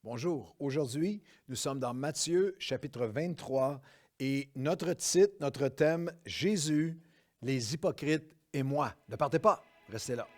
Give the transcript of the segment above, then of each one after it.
Bonjour, aujourd'hui, nous sommes dans Matthieu chapitre 23 et notre titre, notre thème, Jésus, les hypocrites et moi. Ne partez pas, restez là.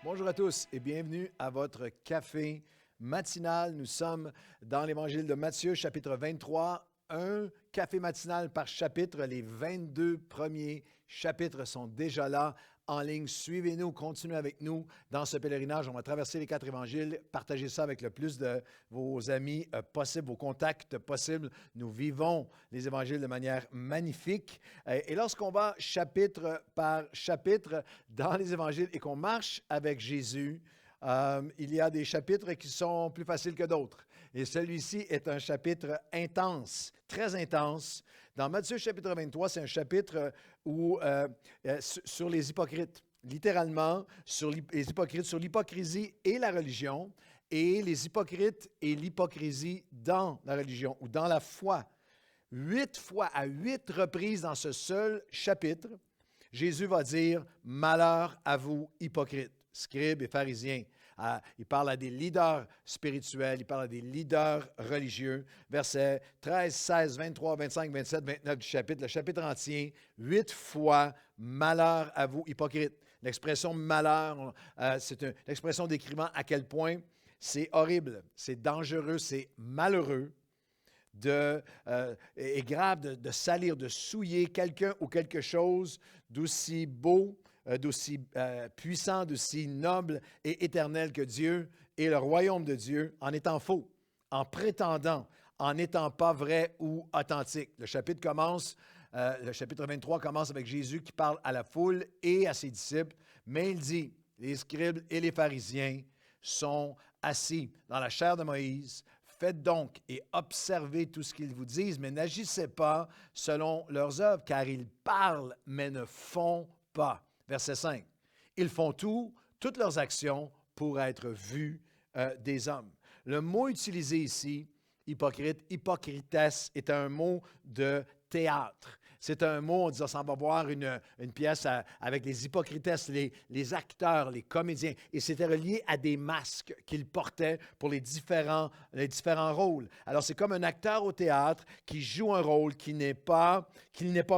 Bonjour à tous et bienvenue à votre café matinal. Nous sommes dans l'Évangile de Matthieu chapitre 23. Un café matinal par chapitre. Les 22 premiers chapitres sont déjà là en ligne. Suivez-nous, continuez avec nous dans ce pèlerinage. On va traverser les 4 évangiles, partagez ça avec le plus de vos amis possible, vos contacts possibles. Nous vivons les évangiles de manière magnifique. Et lorsqu'on va chapitre par chapitre dans les évangiles et qu'on marche avec Jésus, il y a des chapitres qui sont plus faciles que d'autres. Et celui-ci est un chapitre intense, très intense. Dans Matthieu chapitre 23, c'est un chapitre sur les hypocrites. Littéralement, sur les hypocrites, sur l'hypocrisie et la religion, et les hypocrites et l'hypocrisie dans la religion ou dans la foi. 8 fois, à 8 reprises dans ce seul chapitre, Jésus va dire « Malheur à vous, hypocrites ». Scribes et pharisiens. Il parle à des leaders spirituels, il parle à des leaders religieux. Versets 13, 16, 23, 25, 27, 29 du chapitre, le chapitre entier, 8 fois « malheur à vous, hypocrites ». L'expression « malheur », c'est une expression décrivant à quel point c'est horrible, c'est dangereux, c'est malheureux et grave de salir, de souiller quelqu'un ou quelque chose d'aussi beau, d'aussi puissant, d'aussi noble et éternel que Dieu et le royaume de Dieu en étant faux, en prétendant, en n'étant pas vrai ou authentique. Le chapitre 23 commence avec Jésus qui parle à la foule et à ses disciples, mais il dit, les scribes et les pharisiens sont assis dans la chair de Moïse. Faites donc et observez tout ce qu'ils vous disent, mais n'agissez pas selon leurs œuvres, car ils parlent, mais ne font pas. Verset 5. Ils font toutes leurs actions pour être vus des hommes. Le mot utilisé ici, hypocrite, hypocrites, est un mot de théâtre. C'est un mot, on dit, on va voir une pièce avec les hypocrites, les acteurs, les comédiens. Et c'était relié à des masques qu'ils portaient pour les différents rôles. Alors, c'est comme un acteur au théâtre qui joue un rôle qu'il n'est pas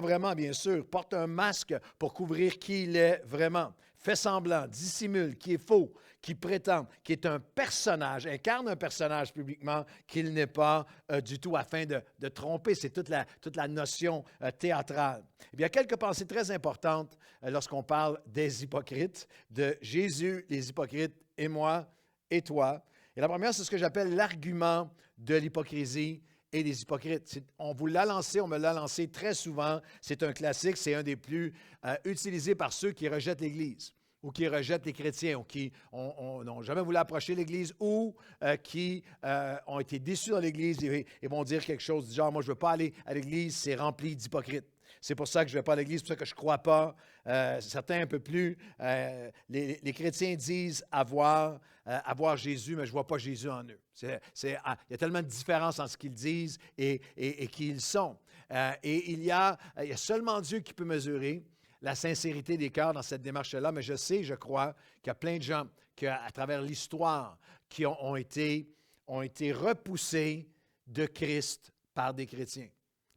vraiment, bien sûr. Porte un masque pour couvrir qui il est vraiment. Fait semblant, dissimule, qui est faux, qui prétend, qui est un personnage, incarne un personnage publiquement qu'il n'est pas du tout afin de tromper. C'est toute la notion théâtrale. Il y a quelques pensées très importantes lorsqu'on parle des hypocrites, de Jésus, les hypocrites, et moi, et toi. Et la première, c'est ce que j'appelle l'argument de l'hypocrisie et des hypocrites. On me l'a lancé très souvent. C'est un classique, c'est un des plus utilisés par ceux qui rejettent l'Église ou qui rejettent les chrétiens ou qui n'ont jamais voulu approcher l'Église ou qui ont été déçus dans l'Église et vont dire quelque chose du genre « Moi, je ne veux pas aller à l'Église, c'est rempli d'hypocrites. C'est pour ça que je ne vais pas à l'Église, c'est pour ça que je ne crois pas. » Certains un peu plus, les chrétiens disent avoir Jésus, mais je ne vois pas Jésus en eux. Il y a tellement de différence entre ce qu'ils disent et qui ils sont. Et il y a seulement Dieu qui peut mesurer la sincérité des cœurs dans cette démarche-là, mais je crois qu'il y a plein de gens qui, à travers l'histoire, qui ont été repoussés de Christ par des chrétiens,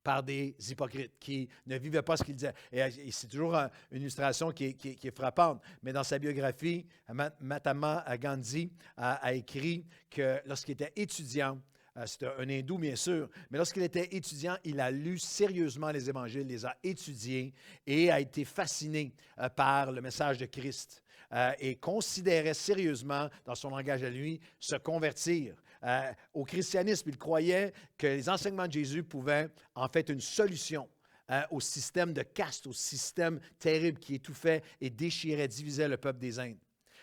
par des hypocrites qui ne vivaient pas ce qu'ils disaient. Et c'est toujours une illustration qui est frappante. Mais dans sa biographie, Mahatma Gandhi a écrit que lorsqu'il était étudiant, c'était un hindou, bien sûr, mais lorsqu'il était étudiant, il a lu sérieusement les évangiles, les a étudiés et a été fasciné par le message de Christ et considérait sérieusement, dans son langage à lui, se convertir au christianisme. Il croyait que les enseignements de Jésus pouvaient en fait une solution au système de caste, au système terrible qui étouffait et déchirait, divisait le peuple des Indes.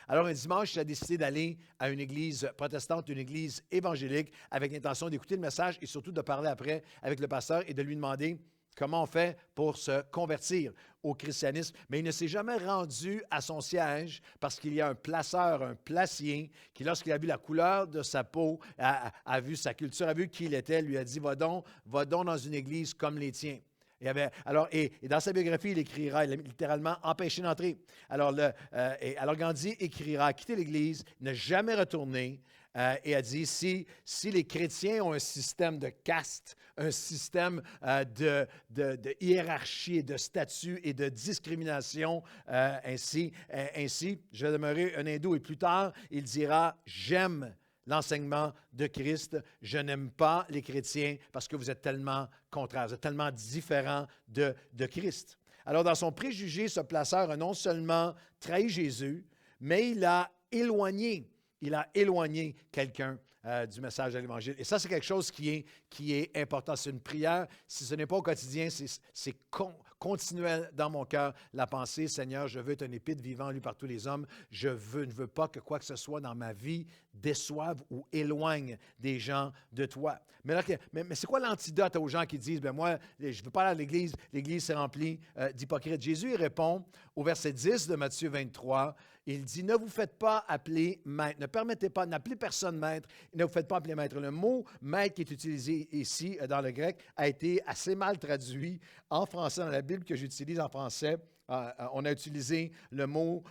Alors, un dimanche, il a décidé d'aller à une église protestante, une église évangélique, avec l'intention d'écouter le message et surtout de parler après avec le pasteur et de lui demander comment on fait pour se convertir au christianisme. Mais il ne s'est jamais rendu à son siège parce qu'il y a un placeur, un placier, qui, lorsqu'il a vu la couleur de sa peau, a vu sa culture, a vu qui il était, lui a dit « Va donc dans une église comme les tiens. » Et dans sa biographie, il écrira, il a littéralement empêché d'entrer. Alors Gandhi écrira quitter l'Église, ne jamais retourner, et a dit, si les chrétiens ont un système de caste, un système de hiérarchie et de statut et de discrimination, ainsi, je vais demeurer un hindou. Et plus tard, il dira, j'aime l'enseignement de Christ. Je n'aime pas les chrétiens parce que vous êtes tellement contraires, vous êtes tellement différents de Christ. Alors, dans son préjugé, ce placeur a non seulement trahi Jésus, mais il a éloigné quelqu'un du message de l'Évangile. Et ça, c'est quelque chose qui est important. C'est une prière. Si ce n'est pas au quotidien, c'est continuel dans mon cœur. La pensée, Seigneur, je veux être un épître vivant lu par tous les hommes. Je ne veux pas que quoi que ce soit dans ma vie déçoive ou éloigne des gens de toi. Mais c'est quoi l'antidote aux gens qui disent, moi, je ne veux pas aller à l'Église, l'Église s'est remplie d'hypocrites. Jésus, il répond au verset 10 de Matthieu 23, il dit, ne vous faites pas appeler maître, n'appelez personne maître, ne vous faites pas appeler maître. Le mot maître qui est utilisé ici dans le grec a été assez mal traduit en français, dans la Bible que j'utilise en français. On a utilisé le mot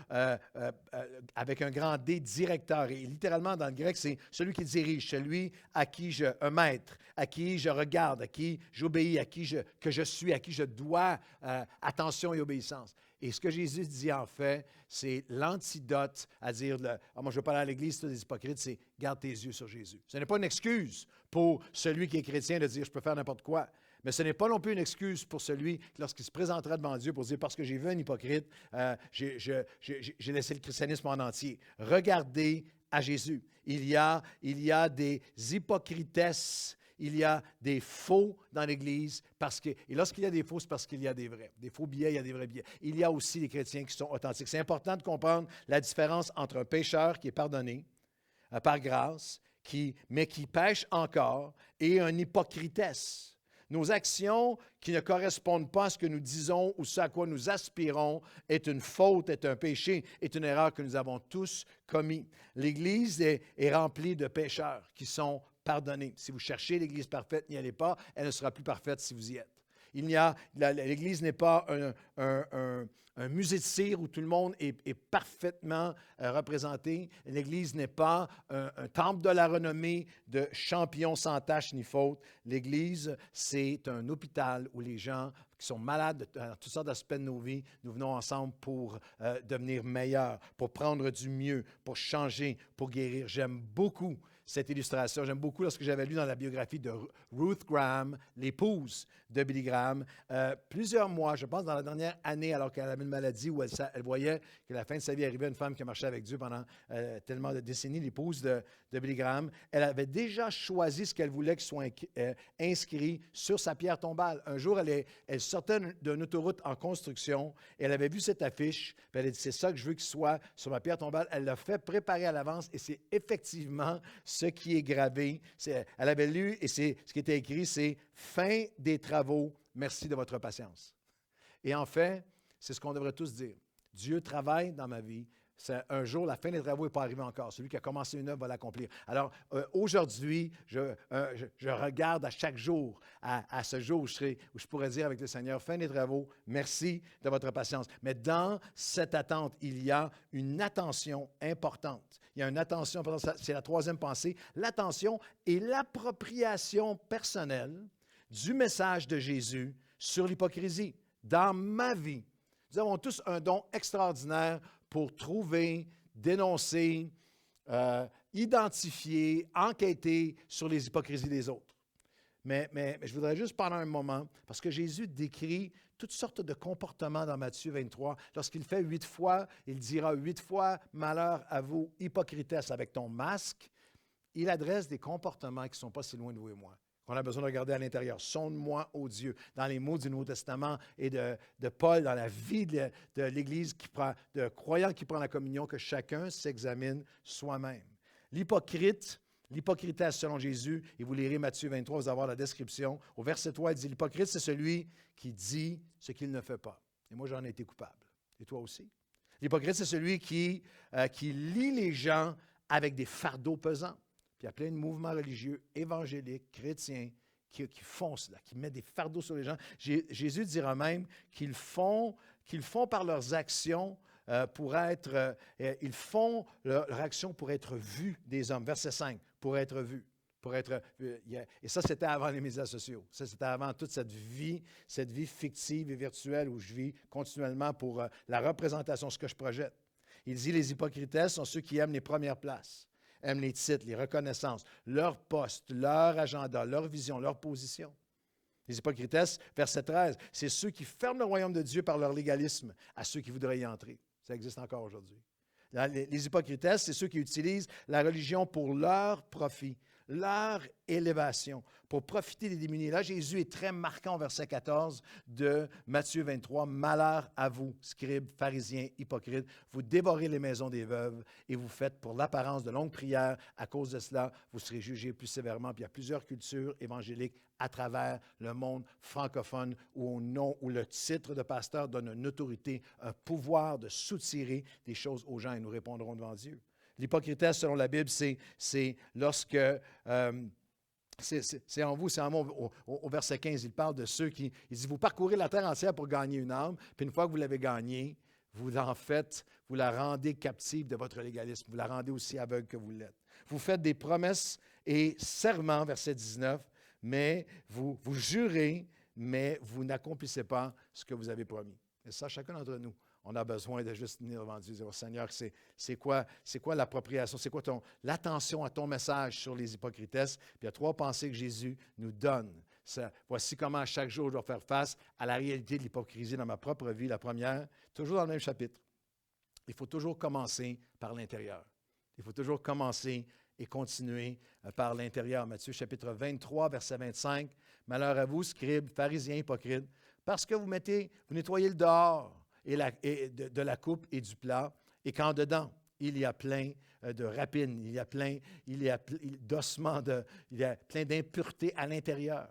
avec un grand D, directeur. Et littéralement, dans le grec, c'est celui qui dirige, celui un maître, à qui je regarde, à qui j'obéis, que je suis, à qui je dois attention et obéissance. Et ce que Jésus dit en fait, c'est l'antidote à dire, moi je ne veux pas aller à l'Église, c'est des hypocrites, c'est garde tes yeux sur Jésus. Ce n'est pas une excuse pour celui qui est chrétien de dire je peux faire n'importe quoi. Mais ce n'est pas non plus une excuse pour celui qui, lorsqu'il se présentera devant Dieu pour dire parce que j'ai vu un hypocrite, j'ai laissé le christianisme en entier. Regardez à Jésus. Il y a des hypocritesses. Il y a des faux dans l'Église, et lorsqu'il y a des faux, c'est parce qu'il y a des vrais. Des faux billets, il y a des vrais billets. Il y a aussi des chrétiens qui sont authentiques. C'est important de comprendre la différence entre un pécheur qui est pardonné par grâce, mais qui pêche encore, et un hypocritesse. Nos actions qui ne correspondent pas à ce que nous disons ou ce à quoi nous aspirons est une faute, est un péché, est une erreur que nous avons tous commis. L'Église est remplie de pécheurs qui sont pardonnés. Si vous cherchez l'Église parfaite, n'y allez pas, elle ne sera plus parfaite si vous y êtes. L'Église n'est pas un musée de cire où tout le monde est parfaitement représenté. L'Église n'est pas un temple de la renommée de champions sans tache ni faute. L'Église, c'est un hôpital où les gens qui sont malades dans toutes sortes d'aspects de nos vies, nous venons ensemble pour devenir meilleurs, pour prendre du mieux, pour changer, pour guérir. J'aime beaucoup cette illustration. J'aime beaucoup lorsque j'avais lu dans la biographie de Ruth Graham, l'épouse de Billy Graham, plusieurs mois, je pense dans la dernière année, alors qu'elle avait une maladie où elle voyait que la fin de sa vie arrivait, une femme qui marchait avec Dieu pendant tellement de décennies, l'épouse de Billy Graham, elle avait déjà choisi ce qu'elle voulait qu'il soit inscrit sur sa pierre tombale. Un jour, elle sortait d'une autoroute en construction, et elle avait vu cette affiche, puis elle a dit, c'est ça que je veux qu'il soit sur ma pierre tombale. Elle l'a fait préparer à l'avance, et c'est effectivement ce qui est gravé. Elle avait lu, et ce qui était écrit, c'est « Fin des travaux, merci de votre patience ». Et en fait, c'est ce qu'on devrait tous dire. Dieu travaille dans ma vie. Un jour, la fin des travaux n'est pas arrivée encore. Celui qui a commencé une œuvre va l'accomplir. Alors, aujourd'hui, je regarde à chaque jour, à ce jour où je pourrais dire avec le Seigneur, fin des travaux, merci de votre patience. Mais dans cette attente, il y a une attention importante. Il y a une attention, c'est la troisième pensée, l'attention et l'appropriation personnelle du message de Jésus sur l'hypocrisie. Dans ma vie, nous avons tous un don extraordinaire pour trouver, dénoncer, identifier, enquêter sur les hypocrisies des autres. Mais je voudrais juste parler un moment, parce que Jésus décrit toutes sortes de comportements dans Matthieu 23. Lorsqu'il fait 8 fois, il dira 8 fois « Malheur à vous, hypocritesse avec ton masque ». Il adresse des comportements qui ne sont pas si loin de vous et moi, qu'on a besoin de regarder à l'intérieur. « Sonde-moi, ô Dieu », dans les mots du Nouveau Testament et de Paul, dans la vie de l'Église, de croyant qui prend la communion, que chacun s'examine soi-même. L'hypocrite selon Jésus, et vous lirez Matthieu 23, vous allez avoir la description. Au verset 3, il dit, l'hypocrite, c'est celui qui dit ce qu'il ne fait pas. Et moi, j'en ai été coupable. Et toi aussi. L'hypocrite, c'est celui qui lie les gens avec des fardeaux pesants. Puis il y a plein de mouvements religieux, évangéliques, chrétiens, qui font cela, qui mettent des fardeaux sur les gens. Jésus dira même qu'ils font par leurs actions ils font leur action pour être vus des hommes. Verset 5, pour être vus. Et ça, c'était avant les médias sociaux. Ça, c'était avant toute cette vie fictive et virtuelle où je vis continuellement pour la représentation, ce que je projette. Il dit, les hypocrites sont ceux qui aiment les premières places, aiment les titres, les reconnaissances, leur poste, leur agenda, leur vision, leur position. Les hypocrites, verset 13, c'est ceux qui ferment le royaume de Dieu par leur légalisme à ceux qui voudraient y entrer. Ça existe encore aujourd'hui. Les hypocrites, c'est ceux qui utilisent la religion pour leur profit, leur élévation, pour profiter des démunis. Là, Jésus est très marquant au verset 14 de Matthieu 23. « Malheur à vous, scribes, pharisiens, hypocrites, vous dévorez les maisons des veuves et vous faites pour l'apparence de longues prières. À cause de cela, vous serez jugés plus sévèrement. » Puis il y a plusieurs cultures évangéliques à travers le monde francophone où le titre de pasteur donne une autorité, un pouvoir de soutirer des choses aux gens et nous répondrons devant Dieu. L'hypocrisie, selon la Bible, c'est lorsque, c'est en vous, c'est en moi. Au verset 15, il parle de ceux qui, il dit, vous parcourez la terre entière pour gagner une âme, puis une fois que vous l'avez gagnée, vous la rendez captive de votre légalisme, vous la rendez aussi aveugle que vous l'êtes. Vous faites des promesses et serments, verset 19, mais vous jurez, mais vous n'accomplissez pas ce que vous avez promis. Et ça, chacun d'entre nous, on a besoin de juste venir devant Dieu et dire, oh, Seigneur, c'est quoi l'appropriation, c'est quoi l'attention à ton message sur les hypocrites? Puis il y a 3 pensées que Jésus nous donne. Voici comment chaque jour je dois faire face à la réalité de l'hypocrisie dans ma propre vie. La première, toujours dans le même chapitre, il faut toujours commencer par l'intérieur. Il faut toujours commencer et continuer par l'intérieur. Matthieu chapitre 23, verset 25. « Malheur à vous, scribes, pharisiens, hypocrites, parce que vous nettoyez le dehors de la coupe et du plat, et qu'en dedans, il y a plein de rapines, il y a plein d'ossements, il y a plein d'impuretés à l'intérieur.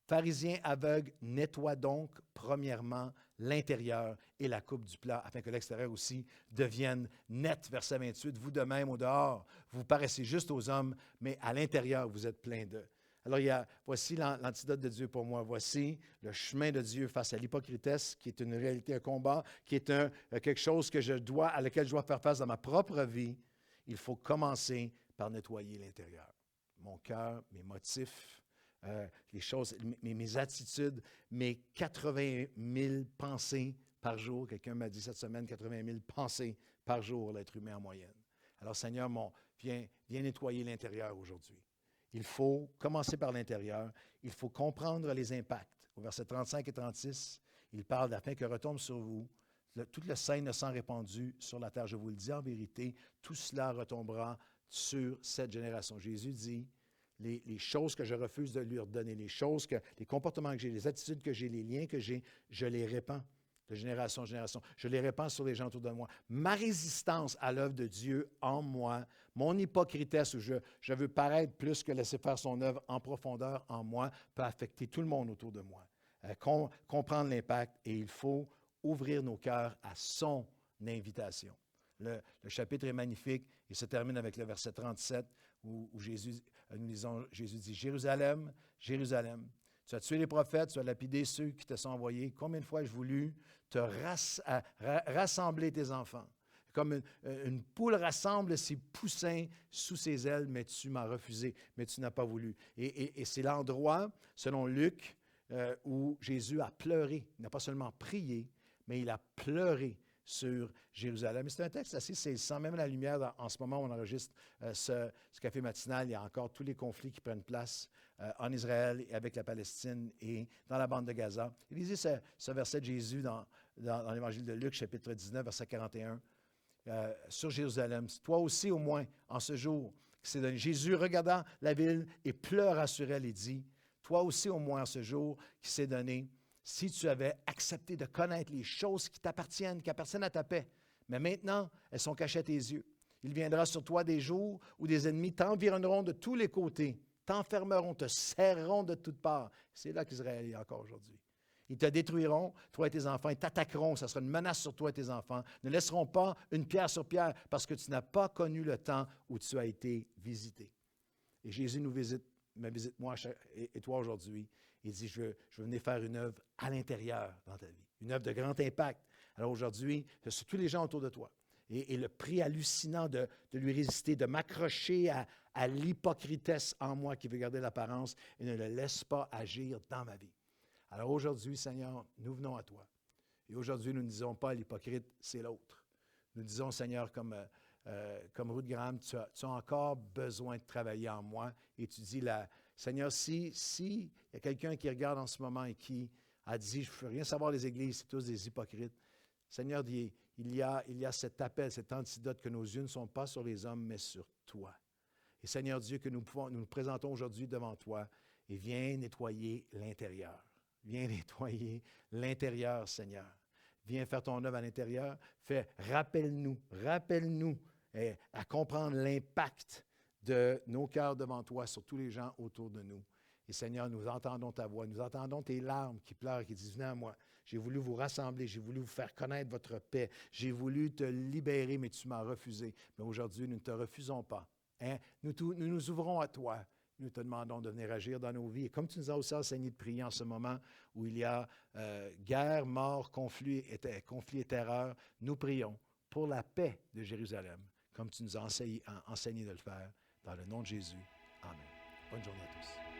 Pharisiens aveugles, nettoie donc premièrement l'intérieur et la coupe du plat, afin que l'extérieur aussi devienne net. » Verset 28, « Vous de même au dehors, vous paraissez juste aux hommes, mais à l'intérieur, vous êtes pleins d'eux. » Alors, voici l'antidote de Dieu pour moi. Voici le chemin de Dieu face à l'hypocritesse, qui est une réalité, un combat, qui est quelque chose à laquelle je dois faire face dans ma propre vie. Il faut commencer par nettoyer l'intérieur. Mon cœur, mes motifs, les choses, mes attitudes, mes 80 000 pensées par jour. Quelqu'un m'a dit cette semaine, 80 000 pensées par jour, l'être humain en moyenne. Alors, Seigneur, viens nettoyer l'intérieur aujourd'hui. Il faut commencer par l'intérieur. Il faut comprendre les impacts. Au verset 35 et 36, il parle d'afin que retombe sur vous tout le sein de sang répandu sur la terre. Je vous le dis en vérité, tout cela retombera sur cette génération. Jésus dit, les choses que je refuse de lui redonner, les comportements que j'ai, les attitudes que j'ai, les liens que j'ai, je les répands de génération en génération. Je les répands sur les gens autour de moi. Ma résistance à l'œuvre de Dieu en moi, mon hypocritesse où je veux paraître plus que laisser faire son œuvre en profondeur en moi, peut affecter tout le monde autour de moi. Comprendre l'impact, et il faut ouvrir nos cœurs à son invitation. Le chapitre est magnifique. Il se termine avec le verset 37 où Jésus dit, « Jérusalem, Jérusalem, tu as tué les prophètes, tu as lapidé ceux qui te sont envoyés. Combien de fois ai-je voulu te rassembler tes enfants? Comme une poule rassemble ses poussins sous ses ailes, mais tu m'as refusé, mais tu n'as pas voulu. » Et c'est l'endroit, selon Luc, où Jésus a pleuré. Il n'a pas seulement prié, mais il a pleuré sur Jérusalem. C'est un texte assez saisissant, même la lumière, en ce moment où on enregistre ce café matinal, il y a encore tous les conflits qui prennent place en Israël et avec la Palestine et dans la bande de Gaza. Il lisez ce verset de Jésus dans l'Évangile de Luc, chapitre 19, verset 41, sur Jérusalem. Toi aussi, au moins, en ce jour qui s'est donné, Jésus regarda la ville et pleura sur elle et dit, toi aussi, au moins, en ce jour qui s'est donné, si tu avais accepté de connaître les choses qui t'appartiennent, qui appartiennent à ta paix, mais maintenant, elles sont cachées à tes yeux. Il viendra sur toi des jours où des ennemis t'environneront de tous les côtés, t'enfermeront, te serreront de toutes parts. C'est là qu'Israël est encore aujourd'hui. Ils te détruiront, toi et tes enfants, ils t'attaqueront, ça sera une menace sur toi et tes enfants. Ne laisseront pas une pierre sur pierre parce que tu n'as pas connu le temps où tu as été visité. Et Jésus nous visite mais visite-moi et toi aujourd'hui. Il dit, je veux venir faire une œuvre à l'intérieur dans ta vie, une œuvre de grand impact. Alors aujourd'hui, c'est tous les gens autour de toi. Et le prix hallucinant de lui résister, de m'accrocher à l'hypocritesse en moi qui veut garder l'apparence et ne le laisse pas agir dans ma vie. Alors aujourd'hui, Seigneur, nous venons à toi. Et aujourd'hui, nous ne disons pas l'hypocrite, c'est l'autre. Nous disons, Seigneur, comme Ruth Graham, tu as encore besoin de travailler en moi. Et tu dis, Seigneur, si il y a quelqu'un qui regarde en ce moment et qui a dit, je ne veux rien savoir des églises, c'est tous des hypocrites. Seigneur, il y a cet appel, cet antidote que nos yeux ne sont pas sur les hommes, mais sur toi. Et Seigneur Dieu, que nous nous présentons aujourd'hui devant toi et viens nettoyer l'intérieur. Viens nettoyer l'intérieur, Seigneur. Viens faire ton œuvre à l'intérieur. Rappelle-nous à comprendre l'impact de nos cœurs devant toi sur tous les gens autour de nous. Et Seigneur, nous entendons ta voix, nous entendons tes larmes qui pleurent, qui disent, venez à moi. J'ai voulu vous rassembler, j'ai voulu vous faire connaître votre paix, j'ai voulu te libérer, mais tu m'as refusé. Mais aujourd'hui, nous ne te refusons pas. Hein? Nous nous ouvrons à toi. Nous te demandons de venir agir dans nos vies. Et comme tu nous as aussi enseigné de prier en ce moment où il y a guerre, mort, conflit et terreur, nous prions pour la paix de Jérusalem, comme tu nous as enseigné de le faire. Dans le nom de Jésus. Amen. Bonne journée à tous.